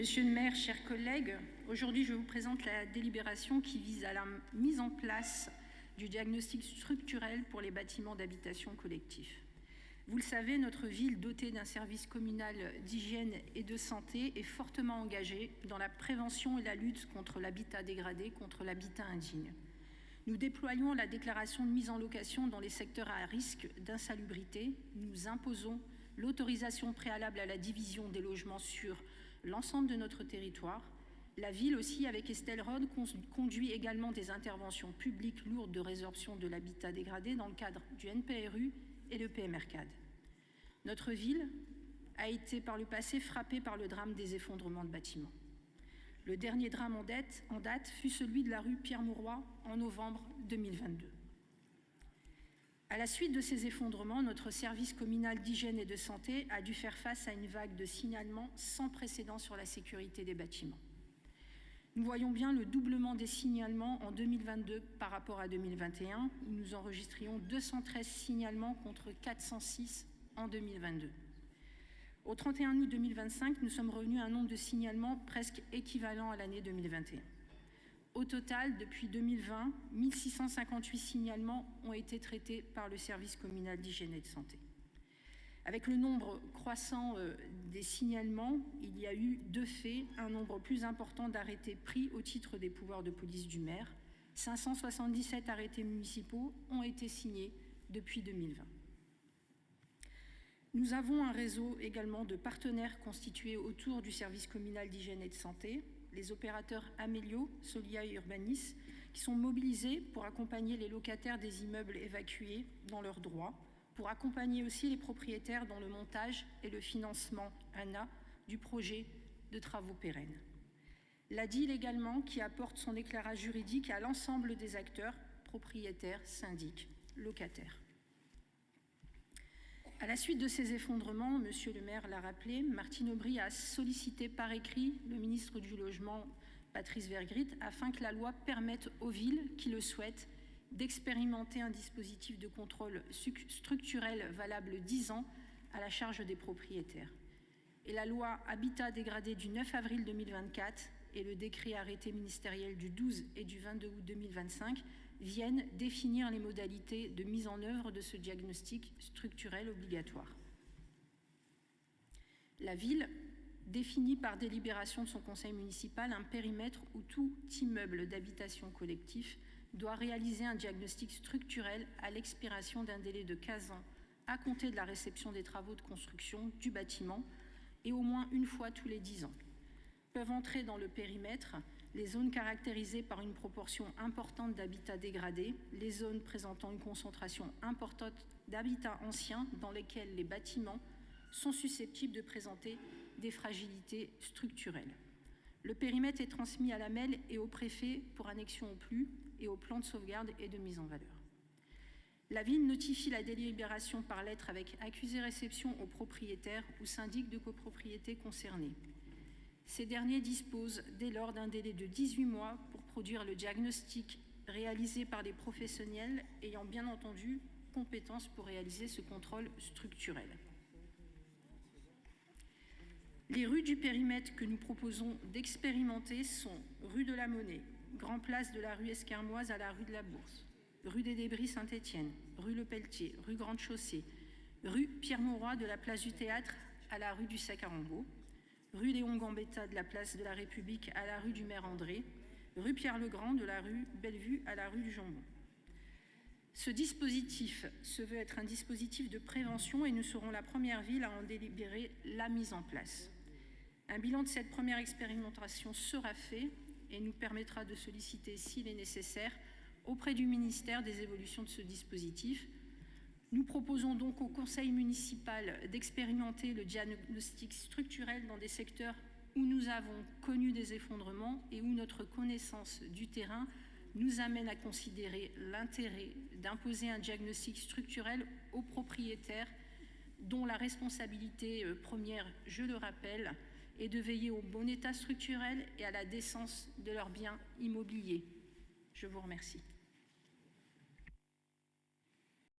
Monsieur le maire, chers collègues, aujourd'hui je vous présente la délibération qui vise à la mise en place du diagnostic structurel pour les bâtiments d'habitation collectif. Vous le savez, notre ville dotée d'un service communal d'hygiène et de santé est fortement engagée dans la prévention et la lutte contre l'habitat dégradé, contre l'habitat indigne. Nous déployons la déclaration de mise en location dans les secteurs à risque d'insalubrité. Nous imposons l'autorisation préalable à la division des logements sur l'ensemble de notre territoire. La ville aussi, avec Estelle Rode, conduit également des interventions publiques lourdes de résorption de l'habitat dégradé dans le cadre du NPRU et le PMRCAD. Notre ville a été par le passé frappée par le drame des effondrements de bâtiments. Le dernier drame en date fut celui de la rue Pierre-Mauroy en novembre 2022. À la suite de ces effondrements, notre service communal d'hygiène et de santé a dû faire face à une vague de signalements sans précédent sur la sécurité des bâtiments. Nous voyons bien le doublement des signalements en 2022 par rapport à 2021, où nous enregistrions 213 signalements contre 406 en 2022. Au 31 août 2025, nous sommes revenus à un nombre de signalements presque équivalent à l'année 2021. Au total, depuis 2020, 1658 signalements ont été traités par le service communal d'hygiène et de santé. Avec le nombre croissant des signalements, il y a eu de fait un nombre plus important d'arrêtés pris au titre des pouvoirs de police du maire. 577 arrêtés municipaux ont été signés depuis 2020. Nous avons un réseau également de partenaires constitués autour du service communal d'hygiène et de santé, les opérateurs Amélio, Solia et Urbanis, qui sont mobilisés pour accompagner les locataires des immeubles évacués dans leurs droits, pour accompagner aussi les propriétaires dans le montage et le financement ANA du projet de travaux pérennes. La DIL également, qui apporte son éclairage juridique à l'ensemble des acteurs, propriétaires, syndics, locataires. À la suite de ces effondrements, Monsieur le maire l'a rappelé, Martine Aubry a sollicité par écrit le ministre du Logement, Patrice Vergrit, afin que la loi permette aux villes qui le souhaitent d'expérimenter un dispositif de contrôle structurel valable 10 ans à la charge des propriétaires. Et la loi Habitat dégradé du 9 avril 2024 et le décret arrêté ministériel du 12 et du 22 août 2025 viennent définir les modalités de mise en œuvre de ce diagnostic structurel obligatoire. La ville définit par délibération de son conseil municipal un périmètre où tout immeuble d'habitation collectif doit réaliser un diagnostic structurel à l'expiration d'un délai de 15 ans à compter de la réception des travaux de construction du bâtiment et au moins une fois tous les 10 ans. Peuvent entrer dans le périmètre les zones caractérisées par une proportion importante d'habitat dégradé, les zones présentant une concentration importante d'habitat ancien dans lesquels les bâtiments sont susceptibles de présenter des fragilités structurelles. Le périmètre est transmis à la MEL et au préfet pour annexion au PLU et au plan de sauvegarde et de mise en valeur. La ville notifie la délibération par lettre avec accusé-réception aux propriétaires ou syndics de copropriété concernés. Ces derniers disposent dès lors d'un délai de 18 mois pour produire le diagnostic réalisé par des professionnels ayant bien entendu compétence pour réaliser ce contrôle structurel. Les rues du périmètre que nous proposons d'expérimenter sont rue de la Monnaie, Grand Place de la rue Esquermoise à la rue de la Bourse, rue des Débris Saint-Étienne, rue Le Pelletier, rue Grande Chaussée, rue Pierre-Mauroy de la place du Théâtre à la rue du Sac-à-Rambaud, rue Léon Gambetta de la place de la République à la rue du Maire André, rue Pierre-le-Grand de la rue Bellevue à la rue du Jambon. Ce dispositif se veut être un dispositif de prévention et nous serons la première ville à en délibérer la mise en place. Un bilan de cette première expérimentation sera fait et nous permettra de solliciter, s'il est nécessaire, auprès du ministère des évolutions de ce dispositif. Nous proposons donc au conseil municipal d'expérimenter le diagnostic structurel dans des secteurs où nous avons connu des effondrements et où notre connaissance du terrain nous amène à considérer l'intérêt d'imposer un diagnostic structurel aux propriétaires dont la responsabilité première, je le rappelle, est de veiller au bon état structurel et à la décence de leurs biens immobiliers. Je vous remercie.